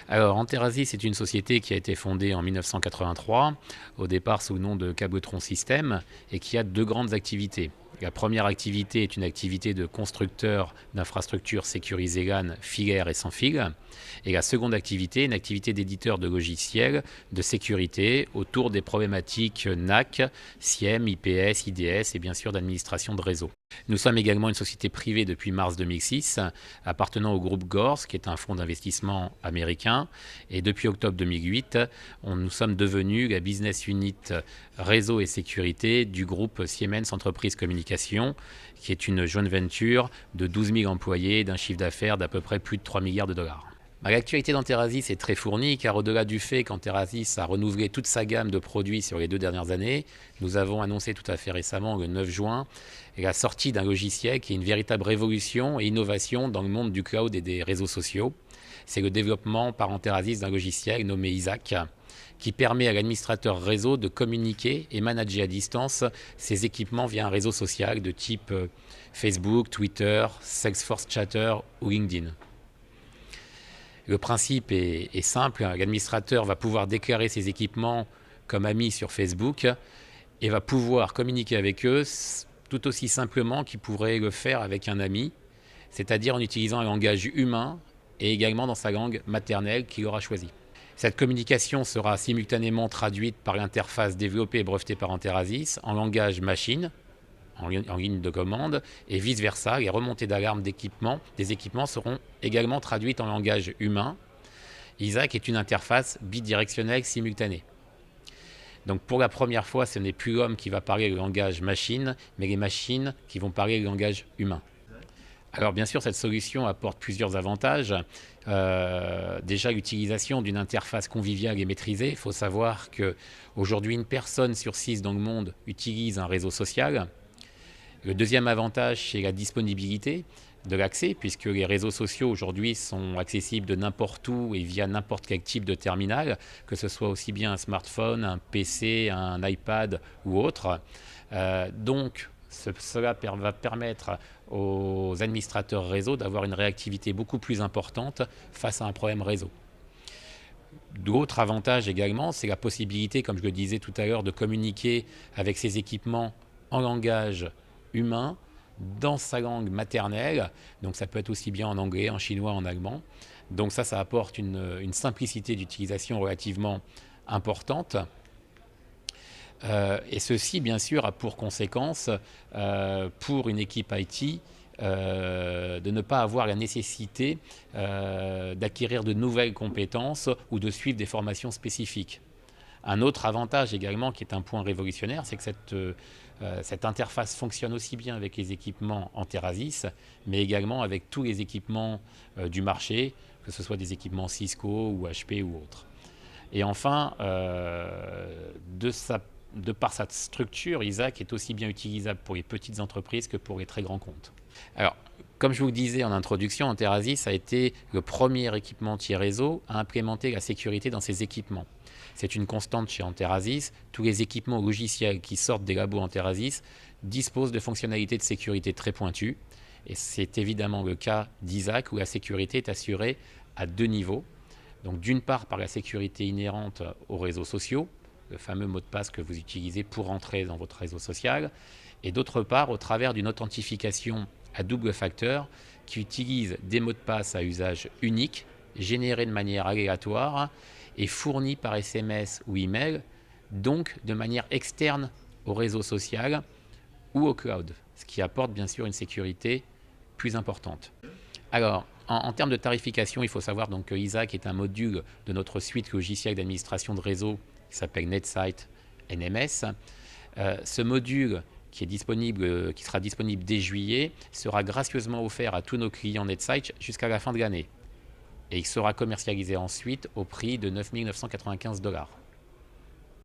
Alors, Anterasis est une société qui a été fondée en 1983, au départ sous le nom de Cabletron System, et qui a deux grandes activités. La première activité est une activité de constructeur d'infrastructures sécurisées LAN, filaires et sans fil. Et la seconde activité, une activité d'éditeur de logiciels de sécurité autour des problématiques NAC, SIEM, IPS, IDS et bien sûr d'administration de réseau. Nous sommes également une société privée depuis mars 2006, appartenant au groupe Gors, qui est un fonds d'investissement américain. Et depuis octobre 2008, nous sommes devenus la business unit réseau et sécurité du groupe Siemens Entreprise Communication, qui est une joint venture de 12 000 employés d'un chiffre d'affaires d'à peu près plus de 3 milliards de dollars. L'actualité d'Anterasis est très fournie car au-delà du fait qu'Anterasis a renouvelé toute sa gamme de produits sur les 2 dernières années, nous avons annoncé tout à fait récemment, le 9 juin, la sortie d'un logiciel qui est une véritable révolution et innovation dans le monde du cloud et des réseaux sociaux. C'est le développement par Anterasis d'un logiciel nommé Isaac, qui permet à l'administrateur réseau de communiquer et manager à distance ses équipements via un réseau social de type Facebook, Twitter, Salesforce Chatter ou LinkedIn. Le principe est simple, l'administrateur va pouvoir déclarer ses équipements comme amis sur Facebook et va pouvoir communiquer avec eux tout aussi simplement qu'il pourrait le faire avec un ami, c'est-à-dire en utilisant un langage humain et également dans sa langue maternelle qu'il aura choisie. Cette communication sera simultanément traduite par l'interface développée et brevetée par Anterasis en langage machine, en ligne de commande, et vice-versa. Les remontées d'alarme des équipements seront également traduites en langage humain. Isaac est une interface bidirectionnelle simultanée. Donc pour la première fois, ce n'est plus l'homme qui va parler le langage machine, mais les machines qui vont parler le langage humain. Alors bien sûr, cette solution apporte plusieurs avantages. Déjà, l'utilisation d'une interface conviviale et maîtrisée. Il faut savoir qu'aujourd'hui, une personne sur 6 dans le monde utilise un réseau social. Le deuxième avantage, c'est la disponibilité de l'accès, puisque les réseaux sociaux aujourd'hui sont accessibles de n'importe où et via n'importe quel type de terminal, que ce soit aussi bien un smartphone, un PC, un iPad ou autre. Donc, cela va permettre aux administrateurs réseau d'avoir une réactivité beaucoup plus importante face à un problème réseau. D'autres avantages également, c'est la possibilité, comme je le disais tout à l'heure, de communiquer avec ces équipements en langage humain, dans sa langue maternelle. Donc ça peut être aussi bien en anglais, en chinois, en allemand. Donc ça apporte une simplicité d'utilisation relativement importante. Et ceci, bien sûr, a pour conséquence, pour une équipe IT, de ne pas avoir la nécessité d'acquérir de nouvelles compétences ou de suivre des formations spécifiques. Un autre avantage également, qui est un point révolutionnaire, c'est que cette interface fonctionne aussi bien avec les équipements Anterasis, mais également avec tous les équipements du marché, que ce soit des équipements Cisco ou HP ou autres. Et enfin, de par sa structure, Isaac est aussi bien utilisable pour les petites entreprises que pour les très grands comptes. Alors, comme je vous le disais en introduction, Anterasis a été le premier équipementier réseau à implémenter la sécurité dans ses équipements. C'est une constante chez Anterasis. Tous les équipements logiciels qui sortent des labos Anterasis disposent de fonctionnalités de sécurité très pointues. Et c'est évidemment le cas d'Isaac où la sécurité est assurée à 2 niveaux. Donc d'une part par la sécurité inhérente aux réseaux sociaux, le fameux mot de passe que vous utilisez pour entrer dans votre réseau social, et d'autre part au travers d'une authentification à double facteur qui utilise des mots de passe à usage unique, générés de manière aléatoire et fournis par SMS ou email, donc de manière externe au réseau social ou au cloud, ce qui apporte bien sûr une sécurité plus importante. Alors, en termes de tarification, il faut savoir donc que Isaac est un module de notre suite logicielle d'administration de réseau qui s'appelle NetSite NMS. Ce module qui sera disponible dès juillet, sera gracieusement offert à tous nos clients NetSite jusqu'à la fin de l'année. Et il sera commercialisé ensuite au prix de 9 995 $.